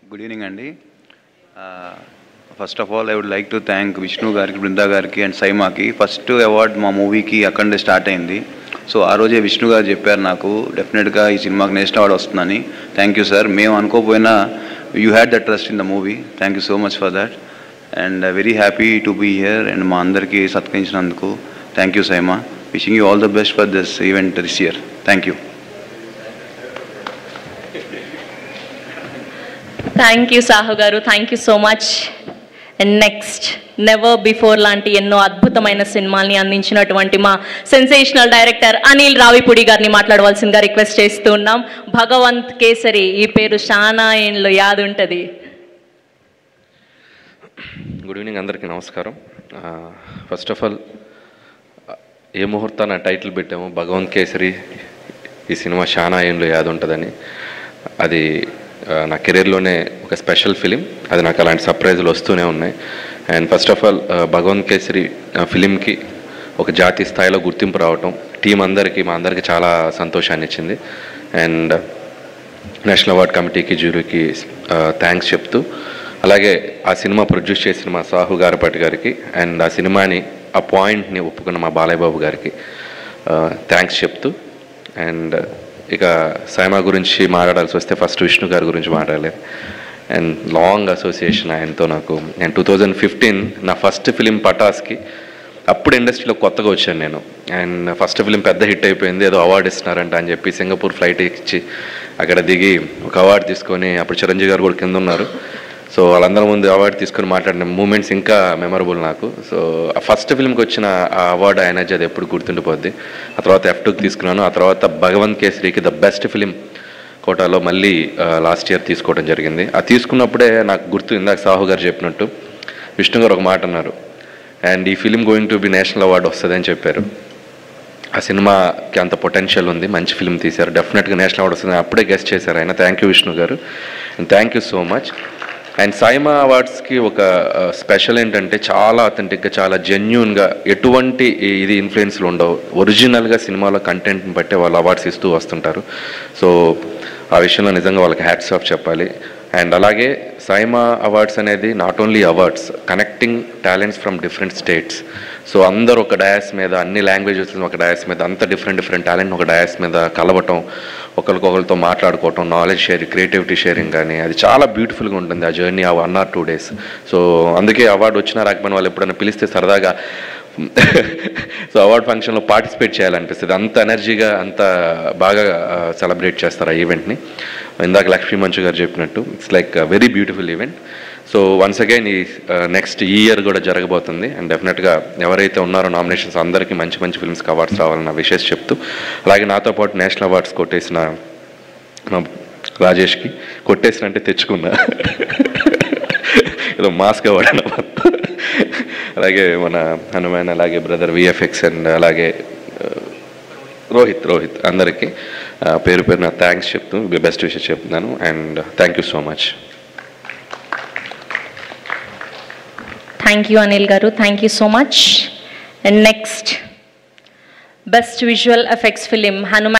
Good evening అండి. First of all I would like to thank Vishnu గారికి, బృందా గారికి and సైమాకి. First award మా మూవీకి అక్కడే స్టార్ట్ అయింది. సో ఆ రోజే విష్ణు గారు చెప్పారు నాకు డెఫినెట్గా ఈ సినిమాకి నేషనల్ అవార్డ్ వస్తుందని. Thank you sir. మేము అనుకోపోయినా you had the trust in the movie. Thank you so much for that and very happy to be here and మా అందరికీ సత్కరించినందుకు thank you SIIMA. Wishing you all the best for this event this year. Thank you. Thank you Sahu garu, thank you so much. And next never before లాంటి ఎన్నో అద్భుతమైన సినిమాల్ని అందించినటువంటి మా sensational director Anil Ravipudi గారిని మాట్లాడవలసిందిగా రిక్వెస్ట్ చేస్తూ ఉన్నాం. భగవంత్ కేసరి ఈ పేరు చాలా ఏండ్లు యాద్ ఉంటుంది. గుడ్ ఈవినింగ్, అందరికీ నమస్కారం. ఫస్ట్ ఆఫ్ ఆల్ ఏ ముహూర్తాన టైటిల్ పెట్టాము భగవంత్ కేసరి, ఈ సినిమా చాలా ఏండ్లు యాద్ ఉంటుందని. అది నా కెరీర్లోనే ఒక స్పెషల్ ఫిలిం. అది నాకు అలాంటి సర్ప్రైజులు వస్తూనే ఉన్నాయి. And first of all Bhagavanth Kesari ఫిలింకి ఒక జాతీయ స్థాయిలో గుర్తింపు రావటం టీం అందరికీ, మా అందరికీ చాలా సంతోషాన్ని ఇచ్చింది. అండ్ నేషనల్ అవార్డ్ కమిటీకి, జ్యూరీకి థ్యాంక్స్ చెప్తూ, అలాగే ఆ సినిమా ప్రొడ్యూస్ చేసిన మా సాహు గారపాటి గారికి అండ్ ఆ సినిమాని, ఆ పాయింట్ని ఒప్పుకున్న మా బాలయ్య బాబు గారికి థ్యాంక్స్ చెప్తూ, అండ్ ఇక సైమా గురించి మాట్లాడాల్సి వస్తే ఫస్ట్ విష్ణు గారి గురించి మాట్లాడలేదు. అండ్ లాంగ్ అసోసియేషన్ ఆయనతో నాకు. నేను 2015 నా ఫస్ట్ ఫిలిం పటాస్కి అప్పుడు ఇండస్ట్రీలో కొత్తగా వచ్చాను నేను. అండ్ ఫస్ట్ ఫిలిం పెద్ద హిట్ అయిపోయింది, ఏదో అవార్డు ఇస్తున్నారంట అని చెప్పి సింగపూర్ ఫ్లైట్ ఇచ్చి అక్కడ దిగి ఒక అవార్డు తీసుకొని, అప్పుడు చిరంజీవి గారు కూడా కింద ఉన్నారు. సో వాళ్ళందరి ముందు అవార్డు తీసుకొని మాట్లాడిన మూమెంట్స్ ఇంకా మెమరబుల్ నాకు. సో ఆ ఫస్ట్ ఫిల్మ్కి వచ్చిన ఆ అవార్డు ఎనర్జీ అది ఎప్పుడు గుర్తుండిపోద్ది. ఆ తర్వాత F2కి తీసుకున్నాను. ఆ తర్వాత భగవంత్ కేసరికి ద బెస్ట్ ఫిలిం కోటాలో మళ్ళీ లాస్ట్ ఇయర్ తీసుకోవడం జరిగింది. అది తీసుకున్నప్పుడే నాకు గుర్తు, ఇందాక సాహు గారు చెప్పినట్టు విష్ణు గారు ఒక మాట అన్నారు, అండ్ ఈ film going to be national award వస్తుంది అని చెప్పారు. ఆ సినిమాకి అంత పొటెన్షియల్ ఉంది, మంచి ఫిలిం తీశారు, డెఫినెట్గా నేషనల్ అవార్డు వస్తుంది అప్పుడే గెస్ట్ చేశారు ఆయన. Thank you Vishnu garu, and thank you so much. And SIIMA అవార్డ్స్కి ఒక స్పెషల్ ఏంటంటే చాలా అథెంటిక్గా, చాలా జెన్యూన్గా, ఎటువంటి ఇది ఇన్ఫ్లుయెన్స్లు ఉండవు. ఒరిజినల్గా సినిమాలో కంటెంట్ని బట్టే వాళ్ళు అవార్డ్స్ ఇస్తూ వస్తుంటారు. సో ఆ విషయంలో నిజంగా వాళ్ళకి హ్యాట్స్ ఆఫ్ చెప్పాలి. అండ్ అలాగే సైమా అవార్డ్స్ అనేది not only awards, connecting talents from different states. So అందరూ ఒక డయాస్ మీద, అన్ని లాంగ్వేజెస్ ఒక డయాస్ మీద, అంత డిఫరెంట్ టాలెంట్ ఒక డయాస్ మీద కలవటం, ఒకరికొకరితో మాట్లాడుకోవటం, నాలెడ్జ్ షేరింగ్, క్రియేటివిటీ షేరింగ్ కానీ, అది చాలా బ్యూటిఫుల్గా ఉంటుంది ఆ జర్నీ, ఆ 1 or 2 days. సో అందుకే అవార్డు వచ్చినా రాకపోయినా వాళ్ళు ఎప్పుడైనా పిలిస్తే సరదాగా సో అవార్డ్ ఫంక్షన్లో పార్టిసిపేట్ చేయాలనిపిస్తుంది. అంత ఎనర్జీగా, అంత బాగా సెలబ్రేట్ చేస్తారు ఆ ఈవెంట్ని. ఇందాక లక్ష్మీ మంచు గారు చెప్పినట్టు it's like very beautiful event. So once again ఈ నెక్స్ట్ ఇయర్ కూడా జరగబోతుంది. అండ్ డెఫినెట్గా ఎవరైతే ఉన్నారో నామినేషన్స్ అందరికీ మంచి మంచి ఫిల్మ్స్కి అవార్డ్స్ రావాలన్న విషయం చెప్తూ, అలాగే నాతో పాటు నేషనల్ అవార్డ్స్ కొట్టేసిన మా రాజేష్కి, కొట్టేసిన అంటే తెచ్చుకున్నా ఏదో మాస్క్ అవార్డు అన్నమాట. అలాగే మన హనుమాన్, అలాగే బ్రదర్ VFX అండ్ అలాగే రోహిత్ అందరికీ పేరు పేరున థ్యాంక్స్ చెప్తూ బెస్ట్ విషెస్ చెప్తున్నాను. And thank you so much. Thank you Anil garu, thank you so much. And next best visual effects film Hanuman.